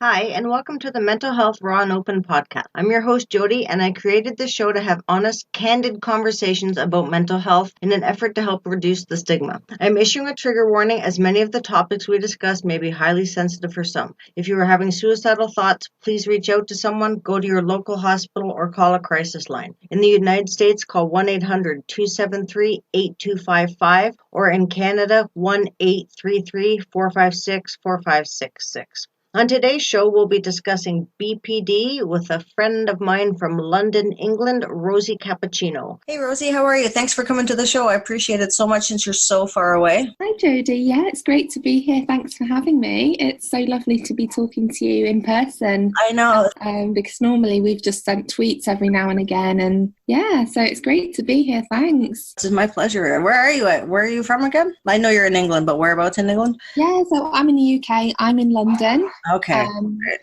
Hi, and welcome to the Mental Health Raw and Open podcast. I'm your host, Jody, and I created this show to have honest, candid conversations about mental health in an effort to help reduce the stigma. I'm issuing a trigger warning as many of the topics we discuss may be highly sensitive for some. If you are having suicidal thoughts, please reach out to someone, go to your local hospital, or call a crisis line. In the United States, call 1-800-273-8255, or in Canada, 1-833-456-4566. On today's show, we'll be discussing BPD with a friend of mine from London, England, Rosie Cappuccino. Hey, Rosie, how are you? Thanks for coming to the show. I appreciate it so much since you're so far away. Hi, Jody. Yeah, it's great to be here. Thanks for having me. It's so lovely to be talking to you in person. I know. Because normally we've just sent tweets every now and again. And yeah, so it's great to be here. Thanks. This is my pleasure. Where are you at? Where are you from again? I know you're in England, but whereabouts in England? Yeah, so I'm in the UK. I'm in London. Okay.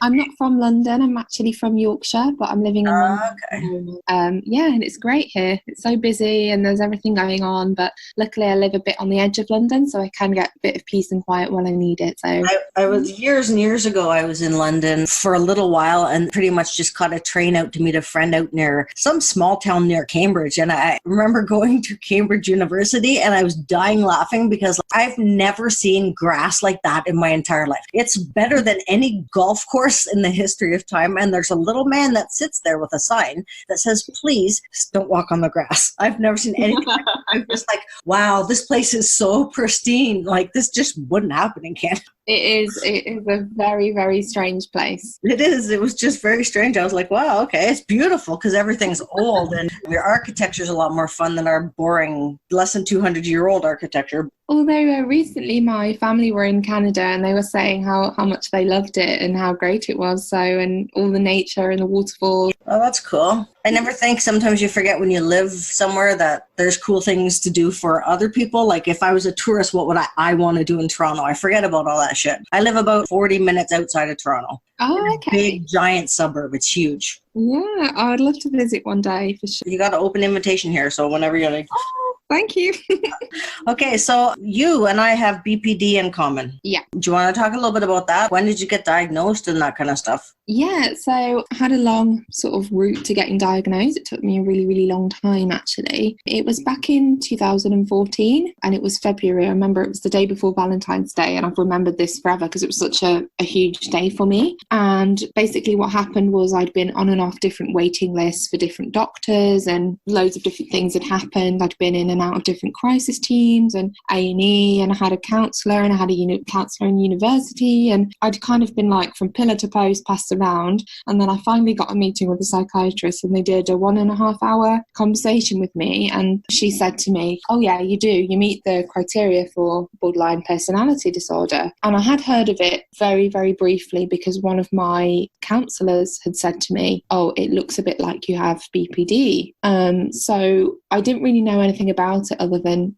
I'm not from London. I'm actually from Yorkshire, but I'm living in London. Okay. Yeah, and it's great here. It's so busy and there's everything going on. But luckily, I live a bit on the edge of London, so I can get a bit of peace and quiet when I need it. So I was years and years ago. I was in London for a little while and pretty much just caught a train out to meet a friend out near some small town near Cambridge. And I remember going to Cambridge University, and I was dying laughing because I've never seen grass like that in my entire life. It's better than any golf course in the history of time, and there's a little man that sits there with a sign that says, "Please don't walk on the grass." I've never seen anything like that. I'm just like, wow, this place is so pristine. Like, this just wouldn't happen in Canada. It is a very, very strange place. It is. It was just very strange. I was like, wow, okay, it's beautiful because everything's old and your architecture is a lot more fun than our boring, less than 200-year-old architecture. Although recently my family were in Canada and they were saying how much they loved it and how great it was. So, and all the nature and the waterfalls. Oh, that's cool. I never think, sometimes you forget when you live somewhere that there's cool things to do for other people. Like if I was a tourist, what would I want to do in Toronto? I forget about all that shit. I live about 40 minutes outside of Toronto. Oh, okay. Big, giant suburb. It's huge. Yeah, I would love to visit one day for sure. You got an open invitation here, so whenever you're like... Oh, thank you. Okay, so you and I have BPD in common. Yeah. Do you want to talk a little bit about that? When did you get diagnosed and that kind of stuff? Yeah, so I had a long sort of route to getting diagnosed. It took me a really, really long time, actually. It was back in 2014 and it was February. I remember it was the day before Valentine's Day, and I've remembered this forever because it was such a huge day for me. And basically what happened was I'd been on and off different waiting lists for different doctors and loads of different things had happened. I'd been in and out of different crisis teams and A&E, and I had a counsellor and I had a counsellor in university, and I'd kind of been like from pillar to post, passed around, and then I finally got a meeting with a psychiatrist and they did a 1.5 hour conversation with me, and she said to me, "Oh yeah, you meet the criteria for borderline personality disorder." And I had heard of it very, very briefly because one of my counsellors had said to me, "Oh, it looks a bit like you have BPD." So I didn't really know anything about it other than,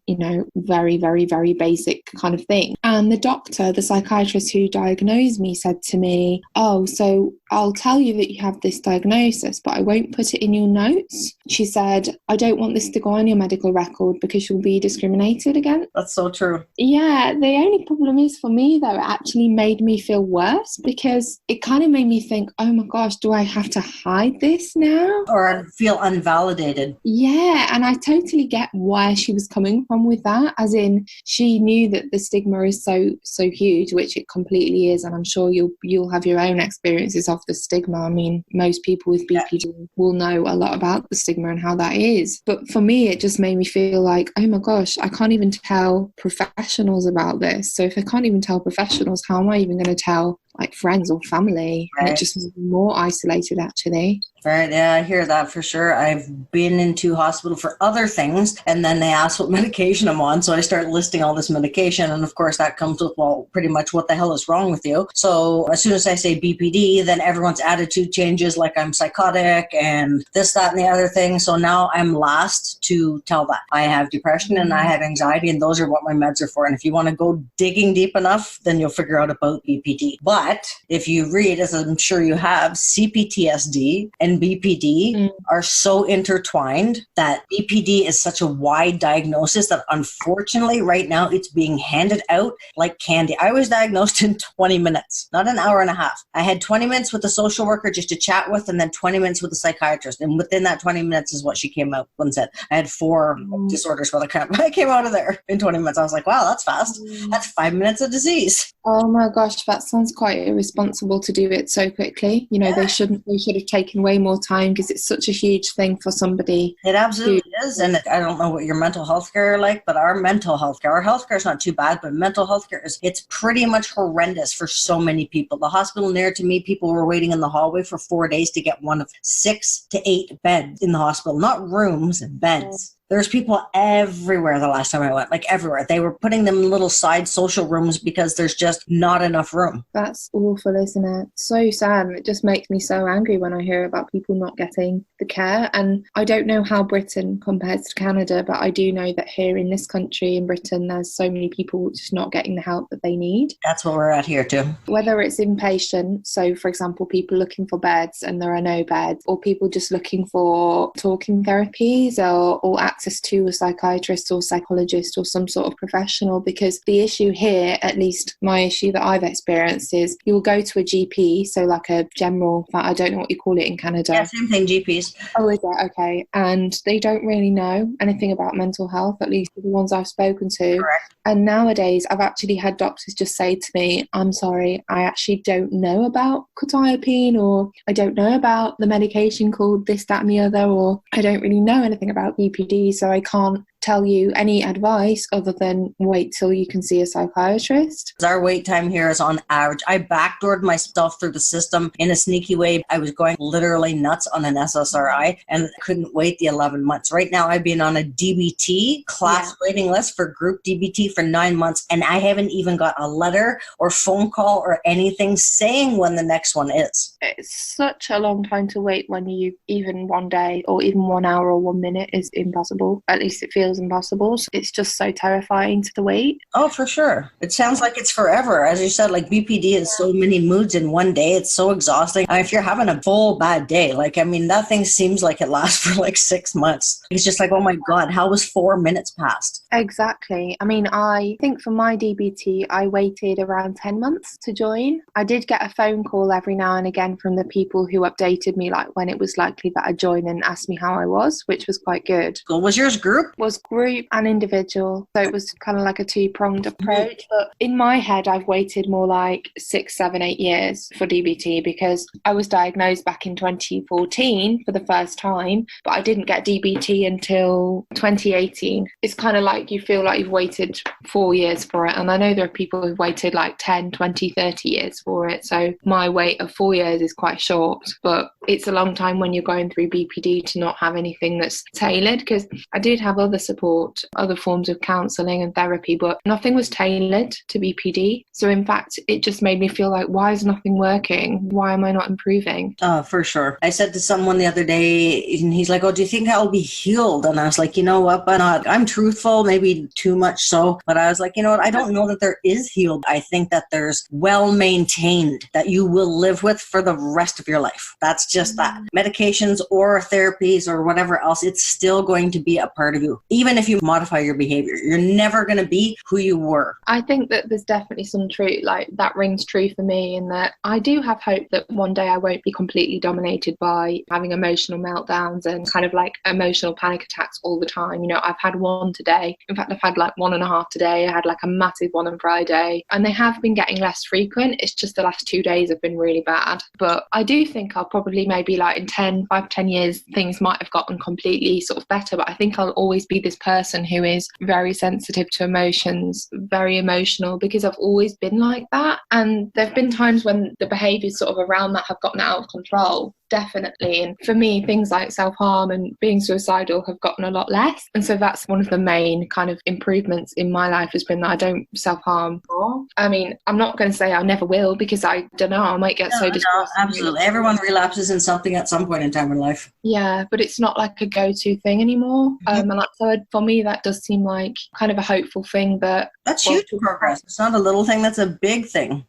very, very, very basic kind of thing. And the psychiatrist who diagnosed me said to me, "Oh, so I'll tell you that you have this diagnosis, but I won't put it in your notes." She said, "I don't want this to go on your medical record because you'll be discriminated against." That's so true. Yeah, the only problem is for me, though, it actually made me feel worse because it kind of made me think, oh my gosh, do I have to hide this now? Or feel unvalidated. Yeah, and I totally get where she was coming from with that, as in she knew that the stigma is so huge, which it completely is, and I'm sure you'll have your own experiences of the stigma. I mean, most people with BPD will know a lot about the stigma and how that is. But for me, it just made me feel like, oh my gosh, I can't even tell professionals about this. So if I can't even tell professionals, how am I even going to tell like friends or family? Right. And it just made me more isolated, actually. Right, yeah, I hear that for sure. I've been into hospital for other things, and then they ask what medication I'm on, so I start listing all this medication, and of course that comes with, well, pretty much what the hell is wrong with you. So as soon as I say BPD, then everyone's attitude changes, like I'm psychotic and this, that, and the other thing. So now I'm last to tell that. I have depression and I have anxiety, and those are what my meds are for. And if you want to go digging deep enough, then you'll figure out about BPD. But But if you read, as I'm sure you have, CPTSD and BPD are so intertwined that BPD is such a wide diagnosis that unfortunately right now it's being handed out like candy. I was diagnosed in 20 minutes, not an hour and a half. I had 20 minutes with a social worker just to chat with, and then 20 minutes with a psychiatrist. And within that 20 minutes is what she came out and said. I had 4 disorders for the camp. I came out of there in 20 minutes. I was like, wow, that's fast. That's 5 minutes of disease. Oh my gosh, that sounds quite irresponsible to do it so quickly. You know, they should have taken way more time, because it's such a huge thing for somebody. It absolutely is. And I don't know what your mental health care are like, but our mental health care, our health care is not too bad, but mental health care it's pretty much horrendous for so many people. The hospital near to me, people were waiting in the hallway for 4 days to get one of 6 to 8 beds in the hospital, not rooms, beds. There's people everywhere the last time I went, like everywhere. They were putting them in little side social rooms because there's just not enough room. That's awful, isn't it? So sad. It just makes me so angry when I hear about people not getting the care. And I don't know how Britain compares to Canada, but I do know that here in this country, in Britain, there's so many people just not getting the help that they need. That's what we're at here too. Whether it's inpatient, so for example, people looking for beds and there are no beds, or people just looking for talking therapies or access to a psychiatrist or psychologist or some sort of professional. Because the issue here, at least my issue that I've experienced, is you'll go to a GP, so like a general, I don't know what you call it in Canada. Yeah, same thing, GPs. Oh, is it? Okay. And they don't really know anything about mental health, at least the ones I've spoken to. Correct. And nowadays, I've actually had doctors just say to me, I'm sorry, I actually don't know about quetiapine, or I don't know about the medication called this, that, and the other, or I don't really know anything about BPD, so I can't tell you any advice other than wait till you can see a psychiatrist. Our wait time here is on average. I backdoored myself through the system in a sneaky way. I was going literally nuts on an SSRI and couldn't wait the 11 months. Right now, I've been on a DBT class waiting list for group DBT for 9 months, and I haven't even got a letter or phone call or anything saying when the next one is. It's such a long time to wait when you, even one day or even 1 hour or 1 minute is impossible. At least it feels impossible. So it's just so terrifying to wait. Oh, for sure. It sounds like it's forever. As you said, like BPD is so many moods in one day. It's so exhausting. If you're having a full bad day, that thing seems like it lasts for like 6 months. It's just like, oh my God, how was 4 minutes past? Exactly. I think for my DBT, I waited around 10 months to join. I did get a phone call every now and again from the people who updated me, like when it was likely that I'd join, and asked me how I was, which was quite good. Cool. Was yours group? Was group and individual. So it was kind of like a 2-pronged approach. But in my head, I've waited more like 6, 7, 8 years for DBT, because I was diagnosed back in 2014 for the first time, but I didn't get DBT until 2018. It's kind of like you feel like you've waited 4 years for it. And I know there are people who've waited like 10, 20, 30 years for it. So my wait of 4 years is quite short, but it's a long time when you're going through BPD to not have anything that's tailored, because I did have other support, other forms of counselling and therapy, but nothing was tailored to BPD. So in fact, it just made me feel like, why is nothing working? Why am I not improving? Oh, for sure. I said to someone the other day, and he's like, oh, do you think I'll be healed? And I was like, you know what, but not. I'm truthful, maybe too much so, but I was like, you know what, I don't know that there is healed. I think that there's well-maintained that you will live with for the rest of your life. That's just that. Medications or therapies or whatever else, it's still going to be a part of you. Even if you modify your behavior, you're never going to be who you were. I think that there's definitely some truth, like that rings true for me, in that I do have hope that one day I won't be completely dominated by having emotional meltdowns and kind of like emotional panic attacks all the time. I've had one today. In fact, I've had like 1.5 today. I had like a massive one on Friday, and they have been getting less frequent. It's just the last 2 days have been really bad. But I do think I'll probably maybe like in 5 to 10 years, things might have gotten completely sort of better. But I think I'll always be this person who is very sensitive to emotions, very emotional, because I've always been like that. And there have been times when the behaviours sort of around that have gotten out of control. definitely. And for me, things like self-harm and being suicidal have gotten a lot less. And so that's one of the main kind of improvements in my life, has been that I don't self-harm more. I mean, I'm not going to say I never will, because I don't know, I might get so distressed. No, absolutely. Everyone relapses in something at some point in time in life. Yeah, but it's not like a go-to thing anymore. And so for me, that does seem like kind of a hopeful thing. But that's huge progress. It's not a little thing, that's a big thing.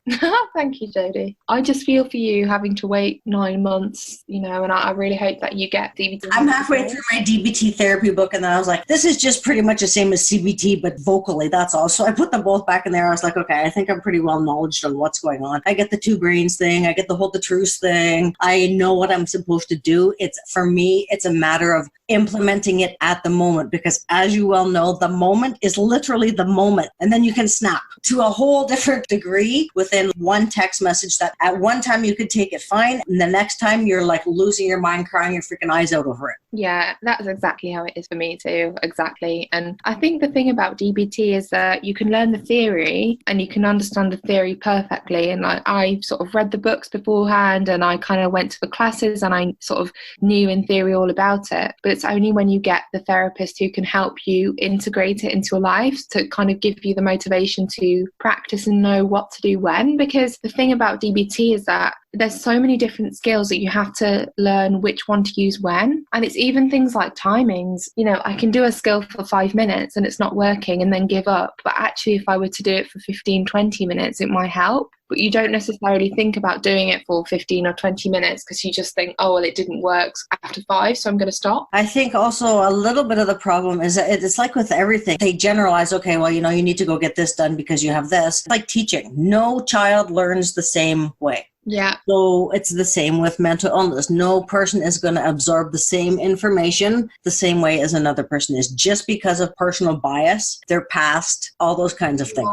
Thank you, Jody. I just feel for you having to wait 9 months, you know, and I really hope that you get DBT. I'm halfway through my DBT therapy book, and then I was like, this is just pretty much the same as CBT, but vocally, that's all. So I put them both back in there. I was like, okay, I think I'm pretty well knowledged on what's going on. I get the 2 brains thing. I get the hold the truth thing. I know what I'm supposed to do. For me, it's a matter of implementing it at the moment, because as you well know, the moment is literally the moment, and then you can snap to a whole different degree within one text message that at one time you could take it fine, and the next time you're like losing your mind, crying your freaking eyes out over it. Yeah, that's exactly how it is for me too. Exactly. And I think the thing about DBT is that you can learn the theory and you can understand the theory perfectly. And like, I sort of read the books beforehand, and I kind of went to the classes, and I sort of knew in theory all about it. But it's only when you get the therapist who can help you integrate it into your life to kind of give you the motivation to practice and know what to do when. Because the thing about DBT is that there's so many different skills that you have to learn which one to use when. And it's even things like timings. You know, I can do a skill for 5 minutes and it's not working and then give up. But actually, if I were to do it for 15, 20 minutes, it might help. But you don't necessarily think about doing it for 15 or 20 minutes because you just think, oh, well, it didn't work after 5, so I'm going to stop. I think also a little bit of the problem is that it's like with everything. They generalize, okay, well, you know, you need to go get this done because you have this. It's like teaching. No child learns the same way. Yeah. So it's the same with mental illness. No person is going to absorb the same information the same way as another person is, just because of personal bias, their past, all those kinds of things.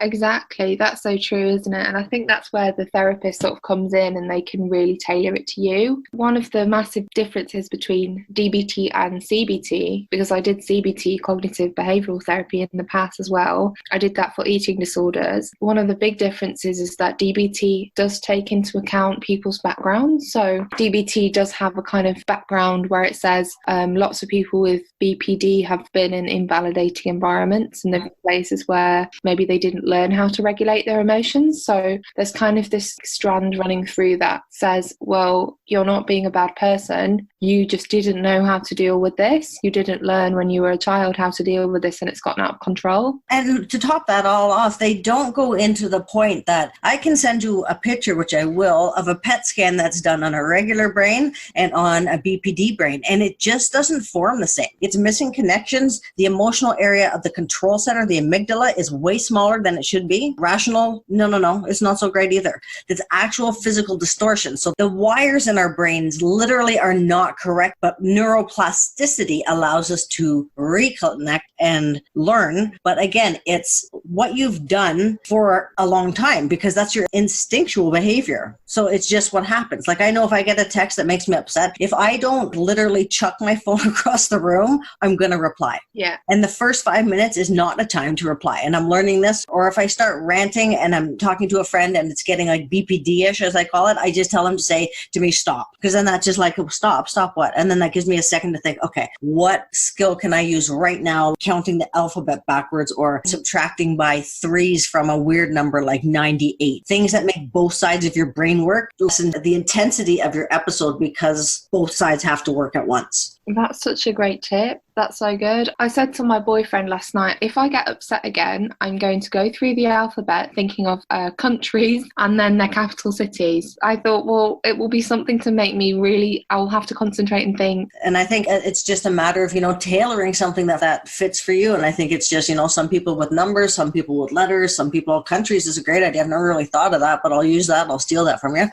Exactly. That's so true, isn't it? And I think that's where the therapist sort of comes in, and they can really tailor it to you. One of the massive differences between DBT and CBT, because I did CBT, cognitive behavioural therapy, in the past as well. I did that for eating disorders. One of the big differences is that DBT does take into account people's backgrounds. So DBT does have a kind of background where it says lots of people with BPD have been in invalidating environments, and they've been places where maybe they didn't learn how to regulate their emotions. So there's kind of this strand running through that says, well, you're not being a bad person, you just didn't know how to deal with this. You didn't learn when you were a child how to deal with this, and it's gotten out of control. And to top that all off, they don't go into the point that I can send you a picture, which I will, of a PET scan that's done on a regular brain and on a BPD brain, and it just doesn't form the same. It's missing connections. The emotional area of the control center, the amygdala, is way smaller than it should be. Rational, no, it's not so great either. There's actual physical distortion. So the wires in our brains literally are not correct, but neuroplasticity allows us to reconnect and learn. But again, it's what you've done for a long time, because that's your instinctual behavior. So it's just what happens. Like, I know if I get a text that makes me upset, if I don't literally chuck my phone across the room, I'm going to reply. Yeah. And the first 5 minutes is not a time to reply. And I'm learning this. Or if I start ranting and I'm talking to a friend and it's getting like BPD-ish, as I call it, I just tell them to say to me, stop. Because then that's just like, stop what? And then that gives me a second to think, okay, what skill can I use right now? Counting the alphabet backwards or subtracting by 3s from a weird number like 98. Things that make both sides of your brain work. Listen to the intensity of your episode, because both sides have to work at once. That's such a great tip. That's so good. I said to my boyfriend last night, if I get upset again, I'm going to go through the alphabet thinking of countries and then their capital cities. I thought, well, it will be something to make me really, I'll have to concentrate and think. And I think it's just a matter of, tailoring something that fits for you. And I think it's just, some people with numbers, some people with letters, some people, countries is a great idea. I've never really thought of that, but I'll use that. I'll steal that from you.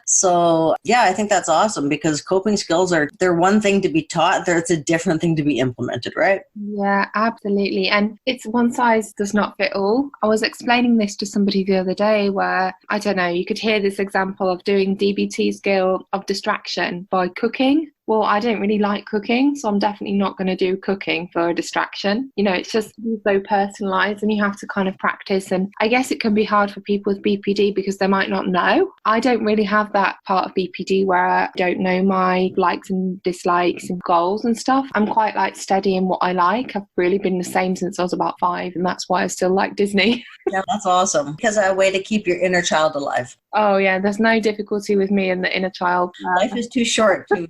So yeah, I think that's awesome, because coping skills they're one thing to be taught. It's a different thing to be implemented, right? Yeah, absolutely. And it's one size does not fit all. I was explaining this to somebody the other day where, I don't know, you could hear this example of doing DBT skill of distraction by cooking. well, I don't really like cooking, so I'm definitely not going to do cooking for a distraction. You know, it's just so personalized and you have to kind of practice. And I guess it can be hard for people with BPD because they might not know. I don't really have that part of BPD where I don't know my likes and dislikes and goals and stuff. I'm quite like steady in what I like. I've really been the same since I was about 5, and that's why I still like Disney. Yeah, that's awesome. Because a way to keep your inner child alive. Oh yeah, there's no difficulty with me and the inner child. Life is too short to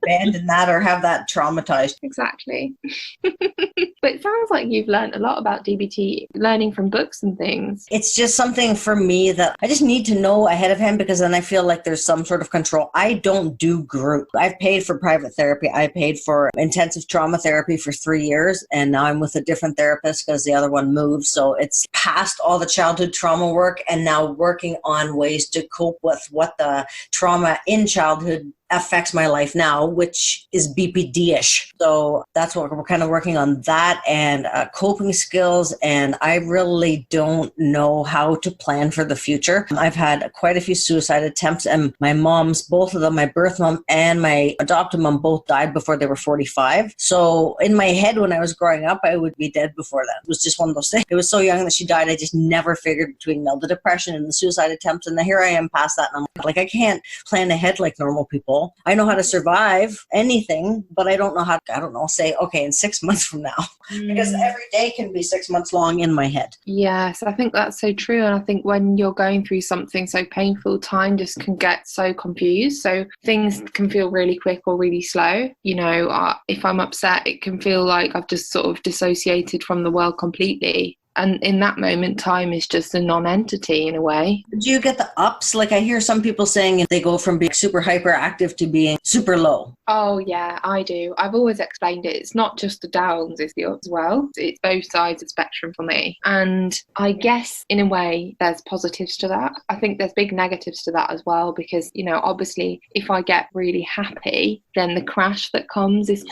abandon that or have that traumatized. Exactly. But it sounds like you've learned a lot about DBT, learning from books and things. It's just something for me that I just need to know ahead of time, because then I feel like there's some sort of control. I don't do group. I've paid for private therapy. I paid for intensive trauma therapy for 3 years, and now I'm with a different therapist because the other one moved. So it's past all the childhood trauma work and now working on ways to cope with what the trauma in childhood affects my life now, which is BPD-ish. So that's what we're kind of working on, that and coping skills. And I really don't know how to plan for the future. I've had quite a few suicide attempts, and my moms, both of them, my birth mom and my adopted mom, both died before they were 45. So in my head, when I was growing up, I would be dead before that. It was just one of those things. It was so young that she died. I just never figured between the depression and the suicide attempts. And here I am past that. And I'm like, I can't plan ahead like normal people. I know how to survive anything, but I don't know how to, say, okay, in 6 months from now, because every day can be 6 months long in my head. Yes, I think that's so true. And I think when you're going through something so painful, time just can get so confused. So things can feel really quick or really slow. You know, if I'm upset, it can feel like I've just sort of dissociated from the world completely. And in that moment, time is just a non-entity in a way. Do you get the ups? Like I hear some people saying they go from being super hyperactive to being super low. Oh, yeah, I do. I've always explained it. It's not just the downs, it's the ups as well. It's both sides of the spectrum for me. And I guess, in a way, there's positives to that. I think there's big negatives to that as well, because, you know, obviously, if I get really happy, then the crash that comes is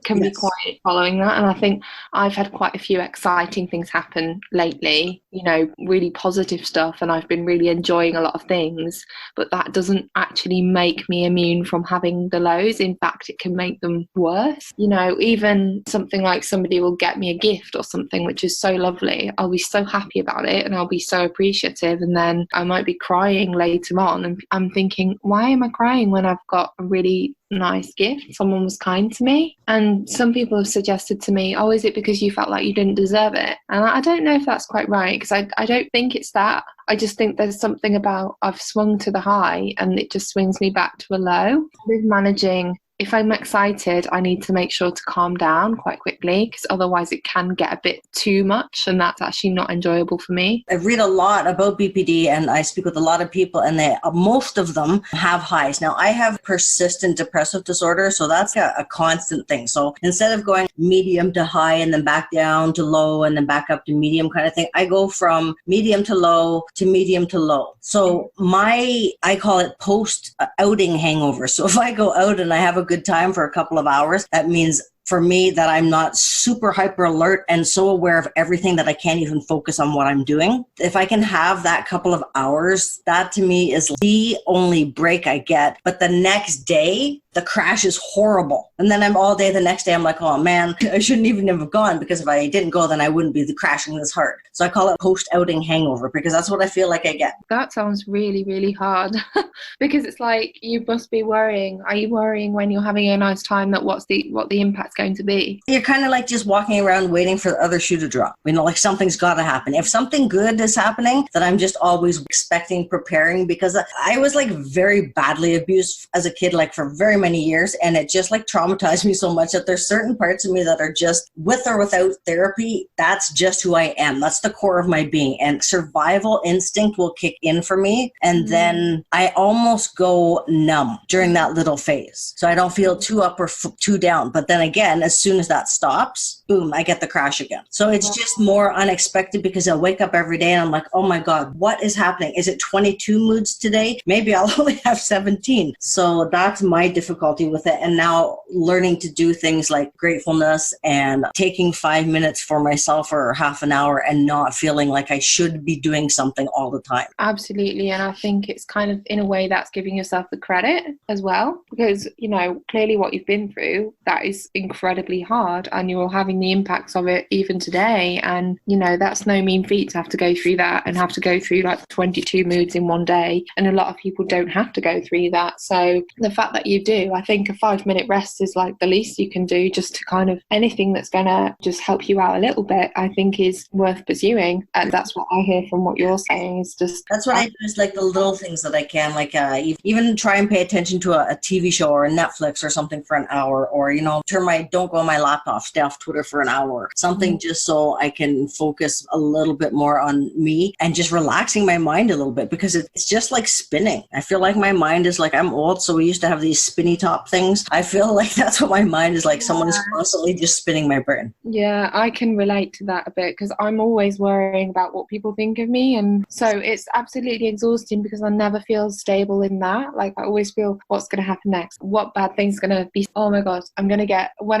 can be quite following that. And I think I've had quite a few exciting things happen lately, you know, really positive stuff, and I've been really enjoying a lot of things, but that doesn't actually make me immune from having the lows. In fact, it can make them worse. You know, even something like somebody will get me a gift or something, which is so lovely. I'll be so happy about it and I'll be so appreciative, and then I might be crying later on, and I'm thinking, why am I crying when I've got a really nice gift? Someone was kind to me. And some people have suggested to me, oh, is it because you felt like you didn't deserve it? And I don't know if that's quite right, because I don't think it's that. I just think there's something about I've swung to the high and it just swings me back to a low. With managing, if I'm excited, I need to make sure to calm down quite quickly, because otherwise it can get a bit too much, and that's actually not enjoyable for me. I read a lot about BPD and I speak with a lot of people, and most of them have highs. Now, I have persistent depressive disorder, so that's a constant thing. So instead of going medium to high and then back down to low and then back up to medium kind of thing, I go from medium to low to medium to low. So I call it post-outing hangover. So if I go out and I have a good time for a couple of hours, that means for me that I'm not super hyper alert and so aware of everything that I can't even focus on what I'm doing. If I can have that couple of hours, that to me is the only break I get. But the next day, the crash is horrible. And then I'm all day the next day, I'm like, oh man, I shouldn't even have gone, because if I didn't go, then I wouldn't be crashing this hard. So I call it post-outing hangover, because that's what I feel like I get. That sounds really, really hard. Because it's like, you must be worrying. Are you worrying when you're having a nice time that what the impact's going to be? You're kind of like just walking around waiting for the other shoe to drop. You know, like something's got to happen. If something good is happening, then I'm just always expecting, preparing, because I was like very badly abused as a kid, like for very many years, and it just like traumatized me so much that there's certain parts of me that are just, with or without therapy, that's just who I am. That's the core of my being, and survival instinct will kick in for me, and then I almost go numb during that little phase, so I don't feel too up or too down. But then again, as soon as that stops, boom, I get the crash again. So it's just more unexpected because I'll wake up every day and I'm like, oh my God, what is happening? Is it 22 moods today? Maybe I'll only have 17. So that's my difficulty with it. And now learning to do things like gratefulness and taking 5 minutes for myself or half an hour and not feeling like I should be doing something all the time. Absolutely. And I think it's kind of, in a way, that's giving yourself the credit as well, because, you know, clearly what you've been through, that is incredibly hard, and you're having the impacts of it even today. And, you know, that's no mean feat to have to go through that and have to go through like 22 moods in one day. And a lot of people don't have to go through that. So the fact that you do, I think a 5-minute rest is like the least you can do, just to kind of, anything that's going to just help you out a little bit, I think is worth pursuing. And that's what I hear from what you're saying, is just... That's what I do, is like the little things that I can, like even try and pay attention to a TV show or a Netflix or something for an hour, or, you know, don't go on my laptop, stay off Twitter for an hour, something just so I can focus a little bit more on me and just relaxing my mind a little bit, because it's just like spinning. I feel like my mind is like, I'm old, so we used to have these spinny top things. I feel like that's what my mind is like. Someone is constantly just spinning my brain. Yeah, I can relate to that a bit, because I'm always worrying about what people think of me. And so it's absolutely exhausting, because I never feel stable in that. Like, I always feel, what's going to happen next? What bad thing's going to be? Oh my God, when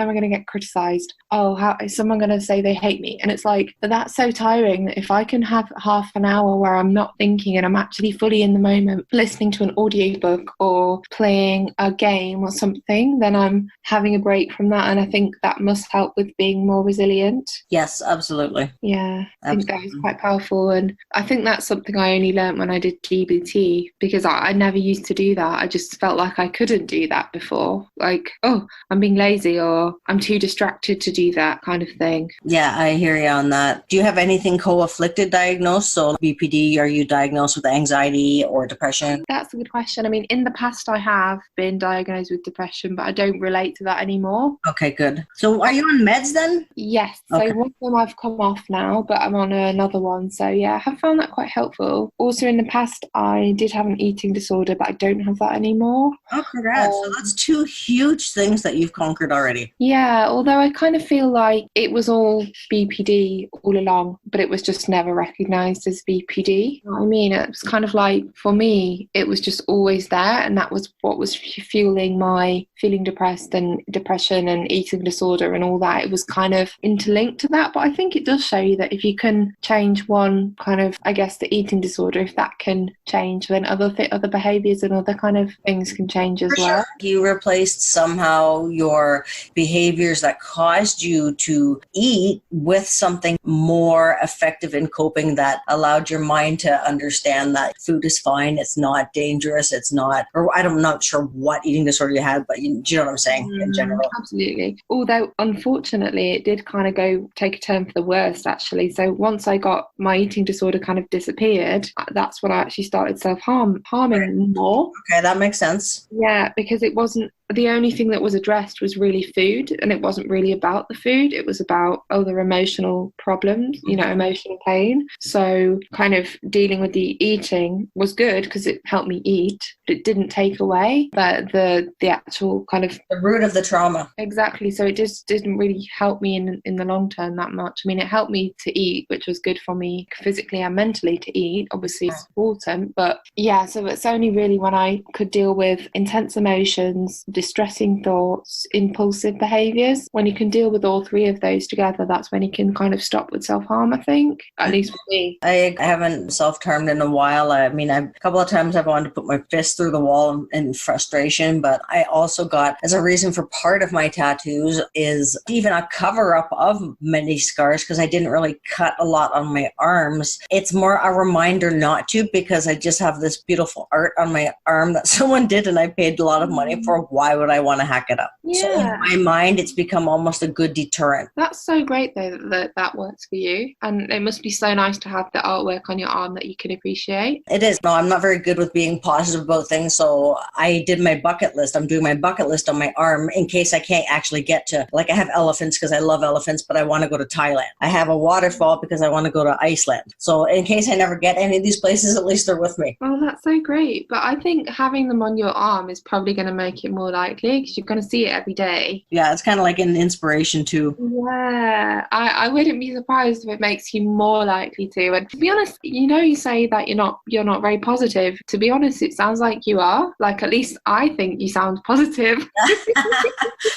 am I going to get criticized? Oh, how is someone going to say they hate me? And it's like, that's so tiring, that if I can have half an hour where I'm not thinking and I'm actually fully in the moment, listening to an audiobook or playing a game or something, then I'm having a break from that. And I think that must help with being more resilient. Yes, absolutely. Yeah, I think that is quite powerful. And I think that's something I only learned when I did GBT, because I never used to do that. I just felt like I couldn't do that before. Like, oh, I'm being lazy, or I'm too distracted to do that kind of thing. Yeah, I hear you on that. Do you have anything co-afflicted diagnosed? So BPD, are you diagnosed with anxiety or depression? That's a good question. I mean, in the past I have been diagnosed with depression, but I don't relate to that anymore. Okay, good. So are you on meds then? Yes. So one of them I've come off now, but I'm on another one. So yeah, I have found that quite helpful. Also, in the past, I did have an eating disorder, but I don't have that anymore. Oh, congrats. So that's 2 huge things that you've conquered already. Yeah, although I kind of feel like it was all BPD all along, but it was just never recognised as BPD. You know what I mean? It was kind of like, for me, it was just always there, and that was what was fueling my feeling depressed and depression and eating disorder and all that. It was kind of interlinked to that, but I think it does show you that if you can change one kind of, I guess, the eating disorder, if that can change, then other behaviours and other kind of things can change as well. You replaced somehow your behaviors that caused you to eat with something more effective in coping, that allowed your mind to understand that food is fine, it's not dangerous, it's not, or I'm not sure what eating disorder you had, but do you know what I'm saying in general? Absolutely. Although, unfortunately, it did kind of take a turn for the worst, actually. So once I got my eating disorder kind of disappeared, that's when I actually started self-harming more. Okay, that makes sense. Yeah, because it wasn't, the only thing that was addressed was really food, and it wasn't really about the food. It was about other emotional problems, emotional pain. So kind of dealing with the eating was good because it helped me eat, but it didn't take away the actual kind of the root of the trauma. Exactly. So it just didn't really help me in the long term that much. I mean, it helped me to eat, which was good for me physically and mentally to eat. Obviously, it's important. But yeah, so it's only really when I could deal with intense emotions, distressing thoughts, impulsive behaviours. When you can deal with all 3 of those together, that's when you can kind of stop with self-harm, I think, at least for me. I haven't self-harmed in a while. I mean, a couple of times I've wanted to put my fist through the wall in frustration, but I also got, as a reason for part of my tattoos, is even a cover-up of many scars, because I didn't really cut a lot on my arms. It's more a reminder not to, because I just have this beautiful art on my arm that someone did and I paid a lot of money for. Why would I want to hack it up? Yeah. So in my mind, it's become almost a good deterrent. That's so great, though, that works for you. And it must be so nice to have the artwork on your arm that you can appreciate. It is. No, I'm not very good with being positive about things, so I did my bucket list. I'm doing my bucket list on my arm in case I can't actually get to, like, I have elephants because I love elephants, but I want to go to Thailand. I have a waterfall because I want to go to Iceland. So in case I never get any of these places, at least they're with me. Oh, that's so great. But I think having them on your arm is probably going to make it more more likely because you're going to see it every day. Yeah, it's kind of like an inspiration too. Yeah, I wouldn't be surprised if it makes you more likely to. And to be honest, you say that you're not very positive. To be honest, it sounds like you are. Like, at least I think you sound positive.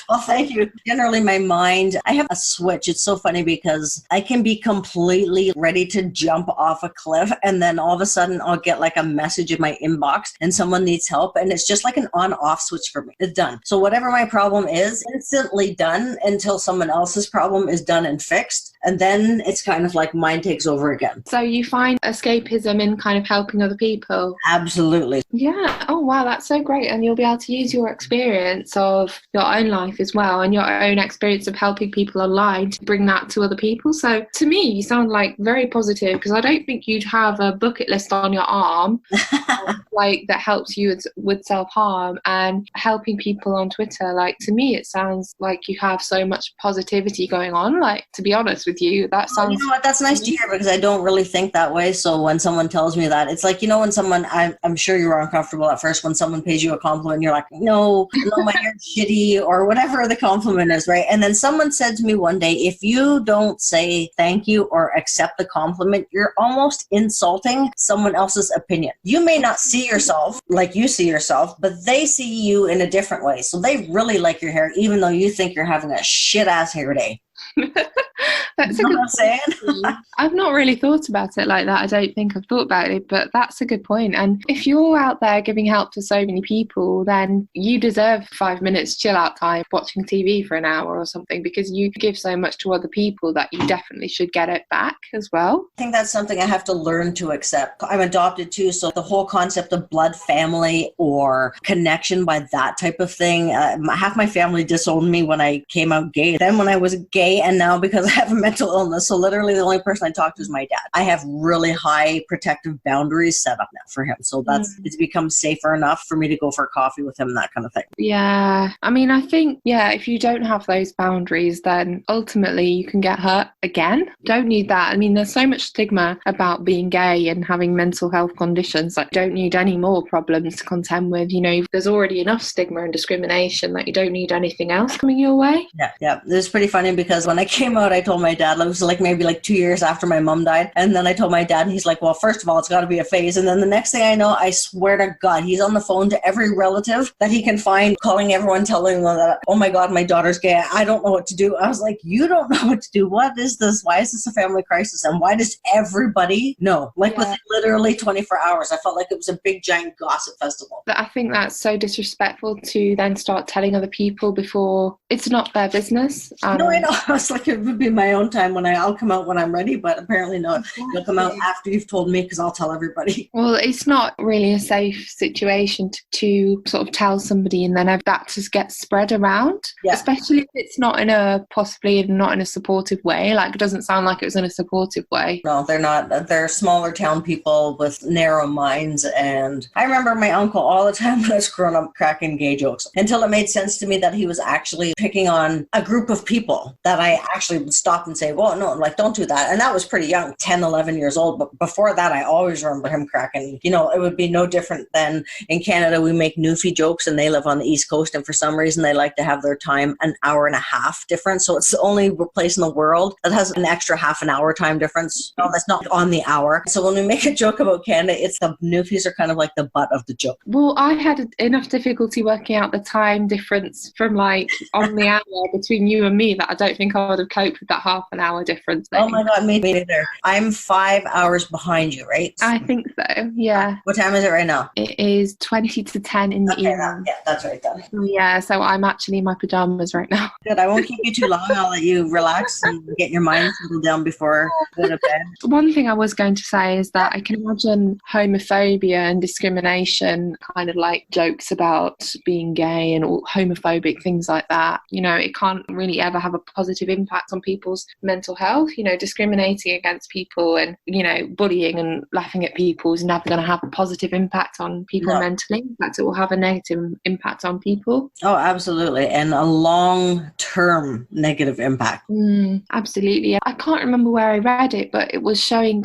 Well, thank you. Generally, my mind, I have a switch. It's so funny because I can be completely ready to jump off a cliff, and then all of a sudden I'll get like a message in my inbox and someone needs help, and it's just like an on-off switch for me. It's done. So whatever my problem is, instantly done until someone else's problem is done and fixed. And then it's kind of like mine takes over again. So you find escapism in kind of helping other people? Absolutely. Yeah. Oh, wow. That's so great. And you'll be able to use your experience of your own life as well and your own experience of helping people online to bring that to other people. So to me, you sound like very positive because I don't think you'd have a bucket list on your arm like that helps you with self-harm and helping people on Twitter. Like, to me, it sounds like you have so much positivity going on. Like, to be honest with you, that sounds... You know what, that's nice to hear because I don't really think that way. So when someone tells me that, it's like, when someone, I'm sure you were uncomfortable at first when someone pays you a compliment, you're like, no, my hair's shitty or whatever the compliment is, right? And then someone said to me one day, if you don't say thank you or accept the compliment, you're almost insulting someone else's opinion. You may not see yourself like you see yourself, but they see you in a different way. So they really like your hair, even though you think you're having a shit ass hair day. That's a good point. I've not really thought about it like that. I don't think I've thought about it, but that's a good point. And if you're out there giving help to so many people, then you deserve 5 minutes chill out time watching TV for an hour or something because you give so much to other people that you definitely should get it back as well. I think that's something I have to learn to accept. I'm adopted too, so the whole concept of blood family or connection by that type of thing, half my family disowned me when I came out gay. Then when I was gay, and now because I have a mental illness, so literally the only person I talk to is my dad. I have really high protective boundaries set up now for him. So it's become safer enough for me to go for coffee with him, that kind of thing. Yeah. I mean, I think, if you don't have those boundaries, then ultimately you can get hurt again. Don't need that. I mean, there's so much stigma about being gay and having mental health conditions. Like, don't need any more problems to contend with. There's already enough stigma and discrimination that you don't need anything else coming your way. Yeah. It's pretty funny because when I came out, I told my dad, it was maybe 2 years after my mom died. And then I told my dad, and he's like, well, first of all, it's got to be a phase. And then the next thing I know, I swear to God, he's on the phone to every relative that he can find, calling everyone, telling them that, oh my God, my daughter's gay. I don't know what to do. I was like, you don't know what to do. What is this? Why is this a family crisis? And why does everybody know? Within literally 24 hours, I felt like it was a big, giant gossip festival. I think that's so disrespectful to then start telling other people before it's not their business. No, I know. I was like, it would be my own time when I'll come out when I'm ready, but apparently no. You'll come out after you've told me because I'll tell everybody. Well, it's not really a safe situation to sort of tell somebody and then have that just get spread around, especially if it's not possibly not in a supportive way. Like, it doesn't sound like it was in a supportive way. No, they're not. They're smaller town people with narrow minds. And I remember my uncle all the time when I was growing up cracking gay jokes until it made sense to me that he was actually picking on a group of people that I actually would stop and say, well, no, don't do that. And that was pretty young, 10, 11 years old. But before that, I always remember him cracking. It would be no different than in Canada, we make newfie jokes and they live on the East Coast. And for some reason, they like to have their time an hour and a half difference. So it's the only place in the world that has an extra half an hour time difference. No, that's not on the hour. So when we make a joke about Canada, it's the newfies are kind of like the butt of the joke. Well, I had enough difficulty working out the time difference from on the hour between you and me that I don't think I would have coped with that half an hour difference. Oh my God, me neither. I'm 5 hours behind you, right? I think so, yeah. What time is it right now? It is 20 to 10 in the evening. Yeah, that's right then. Yeah, so I'm actually in my pajamas right now. Good, I won't keep you too long. I'll let you relax and get your mind settled down before going to bed. One thing I was going to say is that I can imagine homophobia and discrimination, kind of like jokes about being gay and all homophobic things like that. It can't really ever have a positive impact on people's mental health. Discriminating against people and, bullying and laughing at people is never going to have a positive impact on people mentally. In fact, it will have a negative impact on people. Oh, absolutely. And a long-term negative impact. Absolutely. I can't remember where I read it, but it was showing,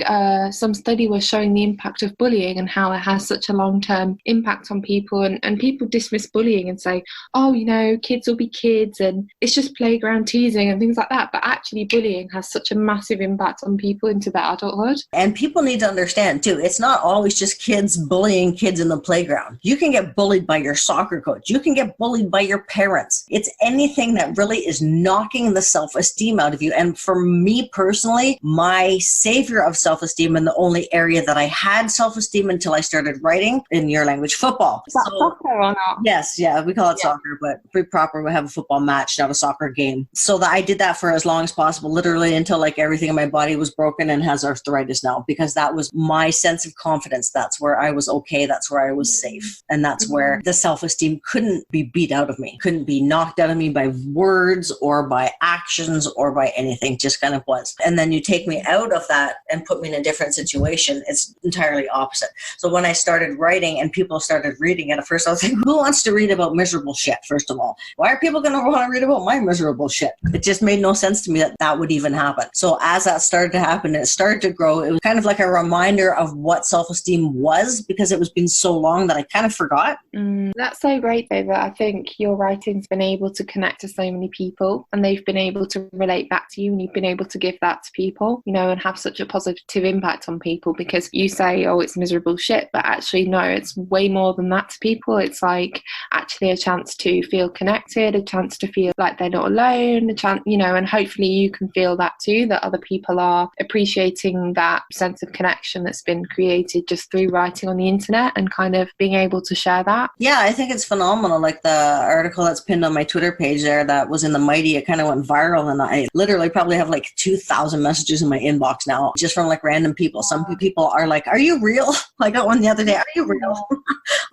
some study was showing the impact of bullying and how it has such a long-term impact on people. And people dismiss bullying and say, oh, kids will be kids and it's just playground teasing and things like that. But actually bullying has such a massive impact on people into their adulthood. And people need to understand too, it's not always just kids bullying kids in the playground. You can get bullied by your soccer coach. You can get bullied by your parents. It's anything that really is knocking the self-esteem out of you. And for me personally, my savior of self-esteem and the only area that I had self-esteem until I started writing, in your language, football. Is that soccer or not? Yes, yeah, we call it soccer, but to be proper, we have a football match, not a soccer game. So that I did that for as long as possible, literally until like everything in my body was broken and has arthritis now, because that was my sense of confidence. That's where I was okay. That's where I was safe. And that's where the self-esteem couldn't be beat out of me, couldn't be knocked out of me by words or by actions or by anything, just kind of was. And then you take me out of that and put me in a different situation, it's entirely opposite. So when I started writing and people started reading it, at first I was like, who wants to read about miserable shit, first of all? Why are people going to want to read about my miserable shit? It just made no sense to me that that would even happen. So as that started to happen and it started to grow, it was kind of like a reminder of what self-esteem was, because it was been so long that I kind of forgot. That's so great, though, that I think your writing's been able to connect to so many people and they've been able to relate back to you, and you've been able to give that to people, and have such a positive impact on people, because you say, oh, it's miserable shit, but actually no, it's way more than that to people. It's like actually a chance to feel connected, a chance to feel like they're not alone, a chance, and hopefully you can feel that too, that other people are appreciating that sense of connection that's been created just through writing on the internet and kind of being able to share that. Yeah, I think it's phenomenal. Like the article that's pinned on my Twitter page there that was in the Mighty, it kind of went viral, and I literally probably have like 2,000 messages in my inbox now just from like random people. Some people are like, are you real? I got one the other day. Are you real?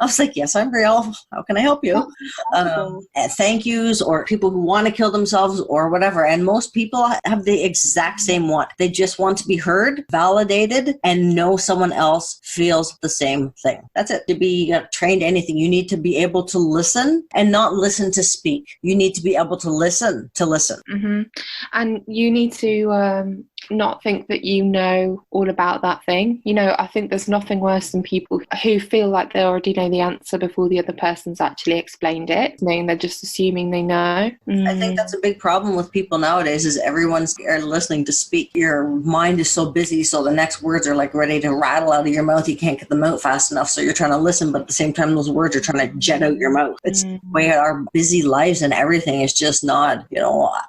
I was like, yes, I'm real. How can I help you? Thank yous, or people who want to kill themselves or whatever. And most people have the exact same one. They just want to be heard, validated, and know someone else feels the same thing. That's it. To be trained anything, you need to be able to listen and not listen to speak. You need to be able to listen to listen. And you need to not think that you know all about that thing. I think there's nothing worse than people who feel like they already know the answer before the other person's actually explained it, knowing they're just assuming they know. I think that's a big problem with people nowadays, is everyone's listening to speak. Your mind is so busy, so the next words are like ready to rattle out of your mouth. You can't get them out fast enough, so you're trying to listen, but at the same time those words are trying to jet out your mouth. It's the way our busy lives and everything is just not,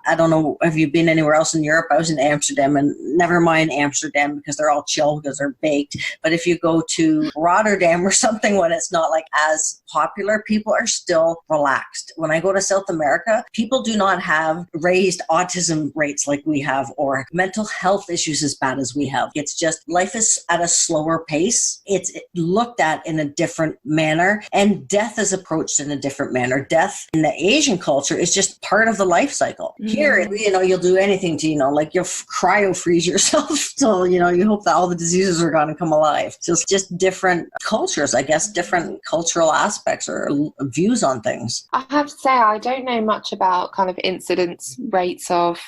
I don't know, have you been anywhere else in Europe? I was in Amsterdam, and never mind Amsterdam because they're all chill because they're baked. But if you go to Rotterdam or something when it's not like as popular, people are still relaxed. When I go to South America, people do not have raised autism rates like we have, or mental health issues as bad as we have. It's just life is at a slower pace. It's looked at in a different manner, and death is approached in a different manner. Death in the Asian culture is just part of the life cycle. Here, you'll do anything to, like you'll cryo freeze yourself. So, you hope that all the diseases are gone and come alive. So it's just different cultures, I guess, different cultural aspects or views on things. I have to say, I don't know much about kind of incidence rates of,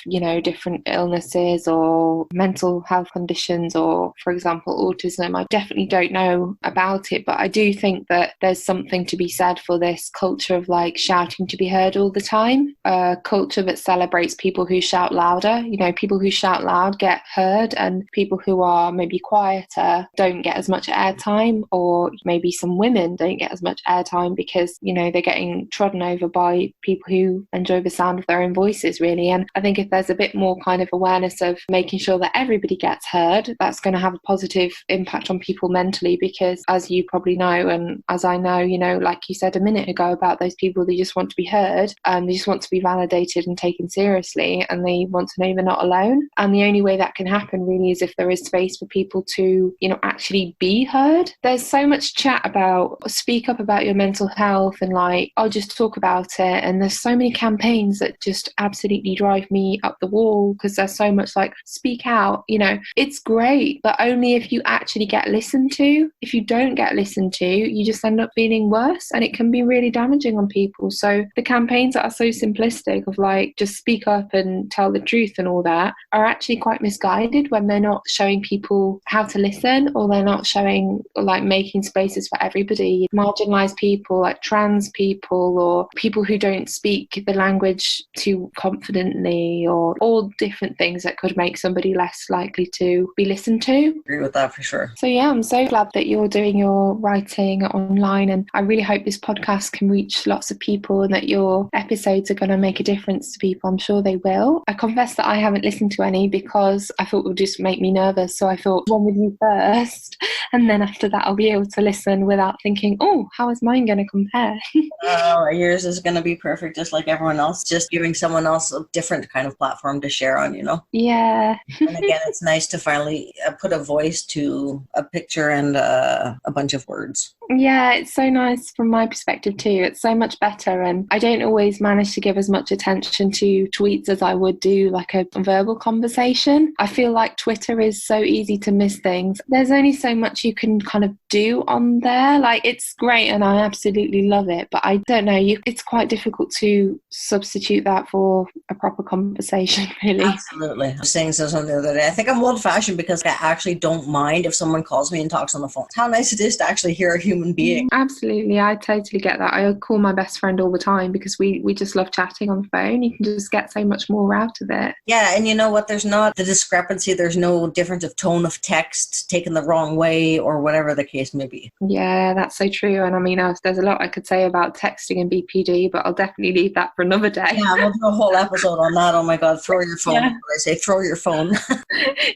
different illnesses or mental health conditions, or, for example, autism. I definitely don't know about it, but I do think that there's something to be said for this culture of like shouting to be heard all the time. A culture that celebrates people who shout louder. People who shout loud get heard, and people who are maybe quieter don't get as much airtime, or maybe some women don't get as much airtime because, they're getting trodden over by people who enjoy the sound of their own voices, really. And I think if there's a bit more kind of awareness of making sure that everybody gets heard, that's going to have a positive impact on people mentally, because as you probably know, and as I know, like you said a minute ago about those people, they just want to be heard, and they just want to be validated and taken seriously, and they want to know they're not alone. And the only only way that can happen really is if there is space for people to, actually be heard. There's so much chat about speak up about your mental health and like, I'll just talk about it. And there's so many campaigns that just absolutely drive me up the wall because there's so much like speak out, it's great, but only if you actually get listened to. If you don't get listened to, you just end up feeling worse, and it can be really damaging on people. So the campaigns that are so simplistic of like just speak up and tell the truth and all that are actually quite misguided when they're not showing people how to listen, or they're not showing like making spaces for everybody, marginalized people like trans people or people who don't speak the language too confidently, or all different things that could make somebody less likely to be listened to. I agree with that for sure. So yeah, I'm so glad that you're doing your writing online, and I really hope this podcast can reach lots of people and that your episodes are going to make a difference to people. I'm sure they will. I confess that I haven't listened to any because I thought it would just make me nervous, so I thought one with you first, and then after that I'll be able to listen without thinking, oh, how is mine going to compare? Yours is going to be perfect, just like everyone else, just giving someone else a different kind of platform to share on, Yeah. And again, it's nice to finally put a voice to a picture and a bunch of words. Yeah, it's so nice from my perspective too. It's so much better, and I don't always manage to give as much attention to tweets as I would do like a verbal conversation. I feel like Twitter is so easy to miss things. There's only so much you can kind of do on there. Like, it's great and I absolutely love it, but I don't know, it's quite difficult to substitute that for a proper conversation, really. Absolutely. I was saying something the other day. I think I'm old-fashioned because I actually don't mind if someone calls me and talks on the phone. How nice it is to actually hear a human being. Absolutely, I totally get that. I call my best friend all the time because we just love chatting on the phone. You can just get so much more out of it. Yeah, and you know what? There's not the discrepancy. There's no difference of tone of text taken the wrong way or whatever the case may be. Yeah, that's so true. And I mean, there's a lot I could say about texting and BPD, but I'll definitely leave that for another day. Yeah, we'll do a whole episode on that. Oh my God, throw your phone. Yeah. I say throw your phone.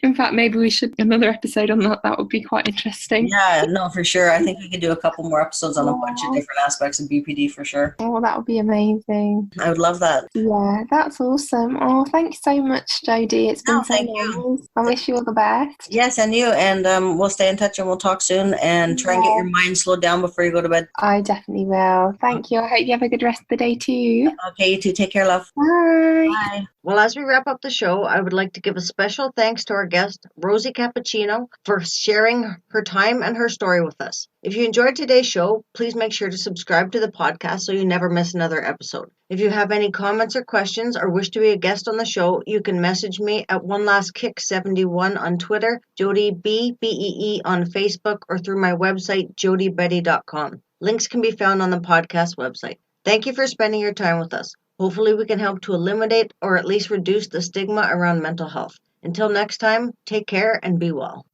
In fact, maybe we should do another episode on that. That would be quite interesting. Yeah, no, for sure. I think we can do a couple more episodes on a bunch of different aspects of BPD for sure. Oh, that would be amazing. I would love that. Yeah, that's awesome. Oh, thanks so much, Jody. It's been so nice. I wish you all the best. Yes, and you. And we'll stay in touch and we'll talk soon and try and get your mind slowed down before you go to bed. I definitely will. Thank you. I hope you have a good rest of the day too. Okay, you too. Take care, love. Bye. Bye. Well, as we wrap up the show, I would like to give a special thanks to our guest, Rosie Cappuccino, for sharing her time and her story with us. If you enjoyed today's show, please make sure to subscribe to the podcast so you never miss another episode. If you have any comments or questions or wish to be a guest on the show, you can message me at OneLastKick71 on Twitter, Jody BEE on Facebook, or through my website, jodybetty.com. Links can be found on the podcast website. Thank you for spending your time with us. Hopefully we can help to eliminate or at least reduce the stigma around mental health. Until next time, take care and be well.